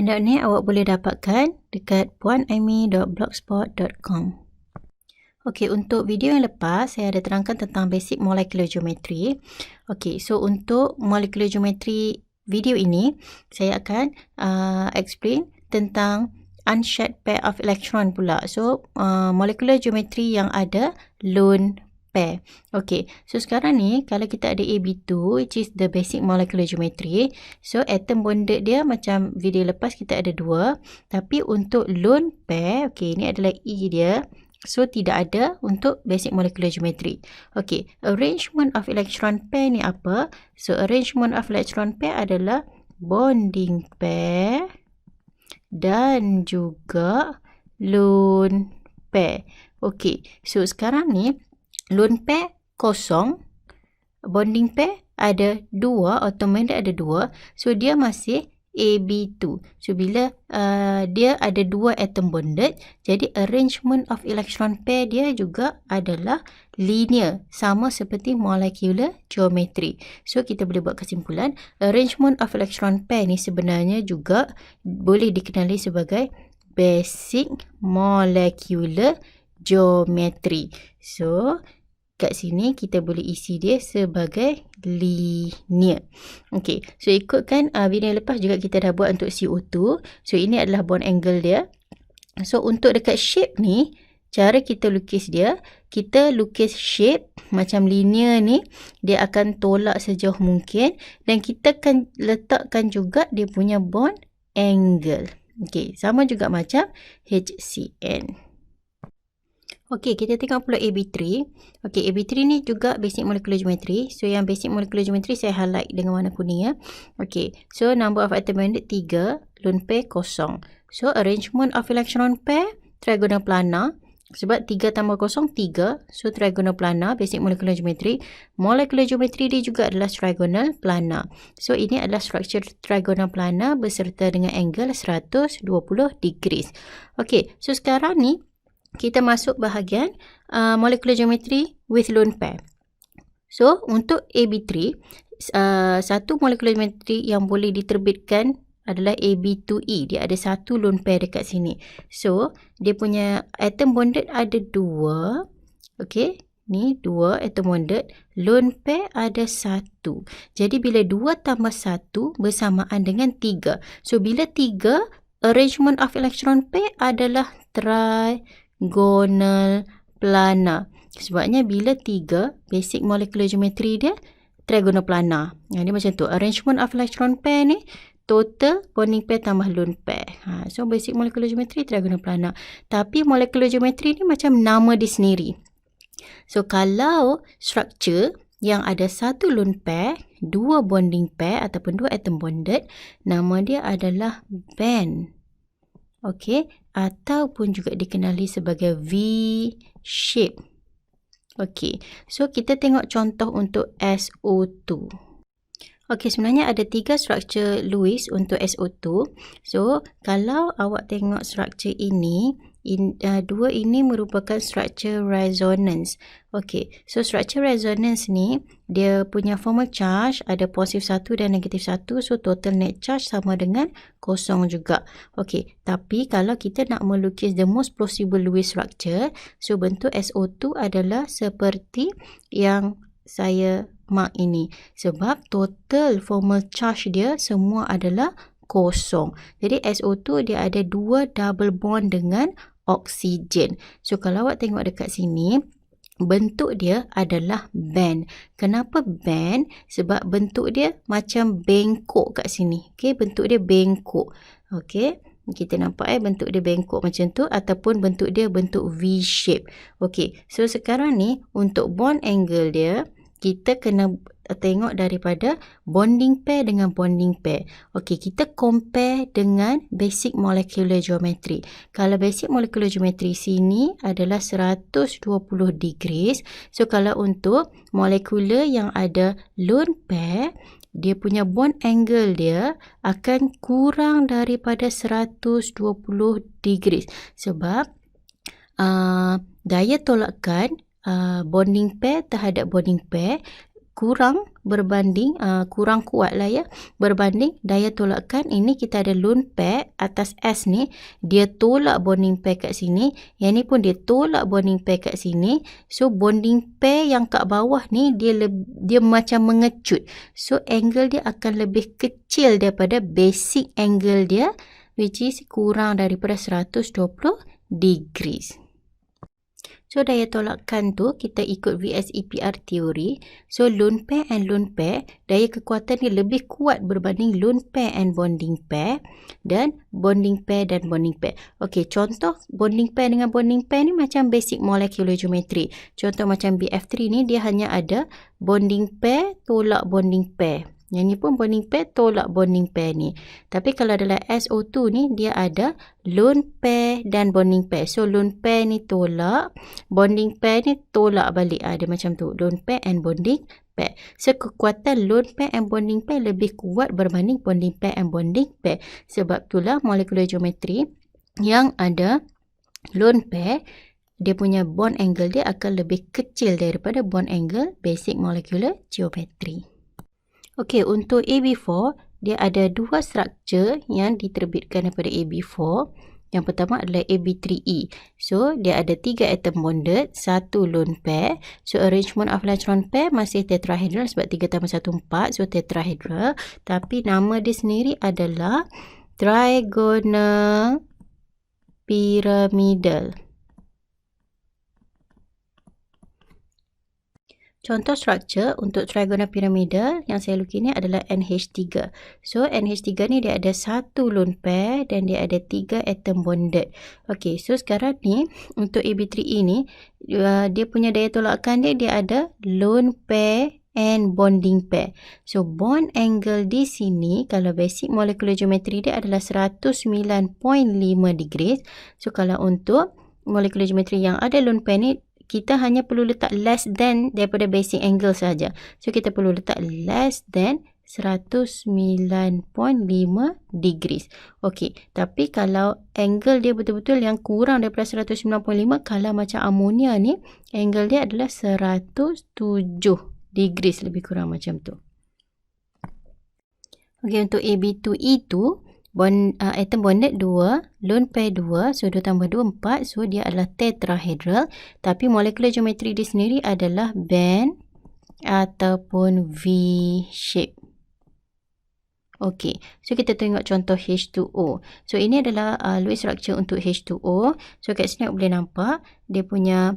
Handout ni awak boleh dapatkan dekat puanaimi.blogspot.com. Okey, untuk video yang lepas saya ada terangkan tentang basic molecular geometry. Okey, so untuk molecular geometry video ini saya akan explain tentang unshaped pair of electron pula. So molecular geometry yang ada lone pair. Okey, so sekarang ni kalau kita ada AB2 which is the basic molecular geometry. So atom bonded dia macam video lepas kita ada dua. Tapi untuk lone pair, okey, ini adalah E dia. So tidak ada untuk basic molecular geometry. Okey, arrangement of electron pair ni apa? So arrangement of electron pair adalah bonding pair dan juga lone pair. Okey, so sekarang ni lone pair kosong, bonding pair ada dua, atom bonded ada dua, so dia masih AB2. So bila dia ada dua atom bonded, jadi arrangement of electron pair dia juga adalah linear, sama seperti molecular geometry. So kita boleh buat kesimpulan, arrangement of electron pair ni sebenarnya juga boleh dikenali sebagai basic molecular geometry. So kat sini kita boleh isi dia sebagai linear. Okey, so ikutkan video yang lepas juga kita dah buat untuk CO2. So ini adalah bond angle dia. So untuk dekat shape ni, cara kita lukis dia, kita lukis shape macam linear ni, dia akan tolak sejauh mungkin dan kita akan letakkan juga dia punya bond angle. Okey, sama juga macam HCN. Okey, kita tengok pula AB3. Okey, AB3 ni juga basic molecular geometry. So yang basic molecular geometry saya highlight dengan warna kuning ya. Okey, so number of atom bonded 3, lone pair kosong. So arrangement of electron pair trigonal planar. Sebab 3 tambah kosong 3, so trigonal planar, basic molecular geometry. Molecular geometry dia juga adalah trigonal planar. So ini adalah structure trigonal planar beserta dengan angle 120 degrees. Okey, so sekarang ni kita masuk bahagian molecular geometry with lone pair. So untuk AB3, satu molecular geometry yang boleh diterbitkan adalah AB2E. Dia ada satu lone pair dekat sini. So dia punya atom bonded ada dua. Okey, ni dua atom bonded. Lone pair ada satu. Jadi bila 2 tambah 1 bersamaan dengan 3. So bila 3, arrangement of electron pair adalah trigonal planar. Sebabnya bila 3, basic molecular geometry dia trigonal planar. Dia macam tu. Arrangement of electron pair ni total bonding pair tambah lone pair. So basic molecular geometry trigonal planar. Tapi molecular geometry ni macam nama dia sendiri. So kalau structure yang ada satu lone pair, dua bonding pair ataupun dua atom bonded, nama dia adalah band. Okey, ataupun juga dikenali sebagai V-shape. Okey, so kita tengok contoh untuk SO2. Okey, sebenarnya ada 3 struktur Lewis untuk SO2. So, kalau awak tengok struktur ini, dua ini merupakan struktur resonance. Okey, so struktur resonance ni, dia punya formal charge ada positif 1 dan negatif 1. So, total net charge sama dengan kosong juga. Okey, tapi kalau kita nak melukis the most plausible Lewis structure, so bentuk SO2 adalah seperti yang saya mark ini. Sebab total formal charge dia semua adalah kosong. Jadi SO2 dia ada dua double bond dengan oksigen. So kalau awak tengok dekat sini, bentuk dia adalah band. Kenapa band? Sebab bentuk dia macam bengkok kat sini. Okey, bentuk dia bengkok. Okey, kita nampak bentuk dia bengkok macam tu ataupun bentuk dia bentuk V-shape. Okey, so sekarang ni untuk bond angle dia, kita kena tengok daripada bonding pair dengan bonding pair. Okey, kita compare dengan basic molecular geometry. Kalau basic molecular geometry sini adalah 120 degrees. So kalau untuk molecular yang ada lone pair, dia punya bond angle dia akan kurang daripada 120 degrees. Sebab daya tolakan bonding pair terhadap bonding pair kurang berbanding, kurang kuat lah ya, berbanding daya tolakkan. Ini kita ada lone pair atas S ni, dia tolak bonding pair kat sini, yang ni pun dia tolak bonding pair kat sini. So bonding pair yang kat bawah ni dia macam mengecut, so angle dia akan lebih kecil daripada basic angle dia, which is kurang daripada 120 degrees. So daya tolakkan tu kita ikut VSEPR teori. So lone pair and lone pair, daya kekuatan dia lebih kuat berbanding lone pair and bonding pair dan bonding pair dan bonding pair. Okey, contoh bonding pair dengan bonding pair ni macam basic molecular geometry. Contoh macam BF3 ni dia hanya ada bonding pair tolak bonding pair. Yang ni pun bonding pair tolak bonding pair ni. Tapi kalau dalam SO2 ni dia ada lone pair dan bonding pair. So lone pair ni tolak, bonding pair ni tolak balik. Dia macam tu, lone pair and bonding pair. So kekuatan lone pair and bonding pair lebih kuat berbanding bonding pair and bonding pair. Sebab itulah molecular geometry yang ada lone pair, dia punya bond angle dia akan lebih kecil daripada bond angle basic molecular geometry. Okey, untuk AB4, dia ada dua struktur yang diterbitkan daripada AB4. Yang pertama adalah AB3E. So, dia ada 3 atom bonded, 1 lone pair. So, arrangement of electron pair masih tetrahedral sebab 3 tambah 1, 4. So, tetrahedral. Tapi nama dia sendiri adalah trigonal pyramidal. Contoh struktur untuk trigonal pyramidal yang saya lukis ni adalah NH3. So, NH3 ni dia ada 1 lone pair dan dia ada 3 atom bonded. Okey, so sekarang ni untuk AB3E ni, dia punya daya tolakkan dia ada lone pair and bonding pair. So, bond angle di sini, kalau basic molecular geometry dia adalah 109.5 degrees. So, kalau untuk molecular geometry yang ada lone pair ni, kita hanya perlu letak less than daripada basic angle saja. So, kita perlu letak less than 109.5 degrees. Okey, tapi kalau angle dia betul-betul yang kurang daripada 109.5, kalau macam amonia ni, angle dia adalah 107 degrees, lebih kurang macam tu. Okey, untuk AB2E tu, atom bonded 2, lone pair 2, so 2 tambah 2, 4, so dia adalah tetrahedral. Tapi molecular geometry dia sendiri adalah band ataupun V shape. Okey, so kita tengok contoh H2O. So ini adalah Lewis structure untuk H2O. So kat sini boleh nampak dia punya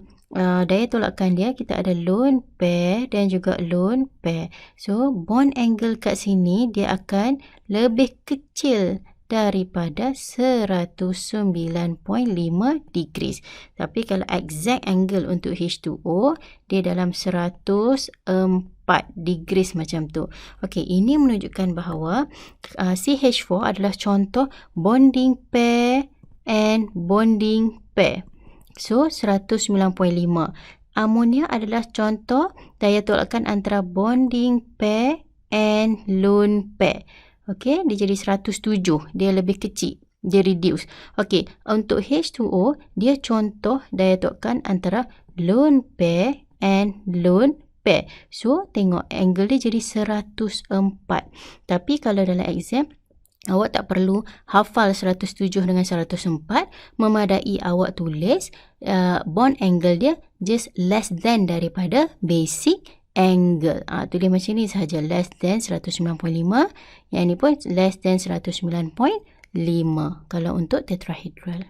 daya tolakkan dia, kita ada lone pair dan juga lone pair. So bond angle kat sini dia akan lebih kecil daripada 109.5 degrees. Tapi kalau exact angle untuk H2O, dia dalam 104 degrees macam tu. Okey, ini menunjukkan bahawa CH4 adalah contoh bonding pair and bonding pair. So, 109.5. Amonia adalah contoh daya tolakkan antara bonding pair and lone pair. Okey, dia jadi 107. Dia lebih kecil. Dia reduce. Okey, untuk H2O, dia contoh daya tolakkan antara lone pair and lone pair. So, tengok angle dia jadi 104. Tapi kalau dalam exam, awak tak perlu hafal 107 dengan 104. Memadai awak tulis bond angle dia just less than daripada basic angle. Tulis macam ni sahaja, less than 109.5. Yang ni pun less than 109.5 kalau untuk tetrahedral.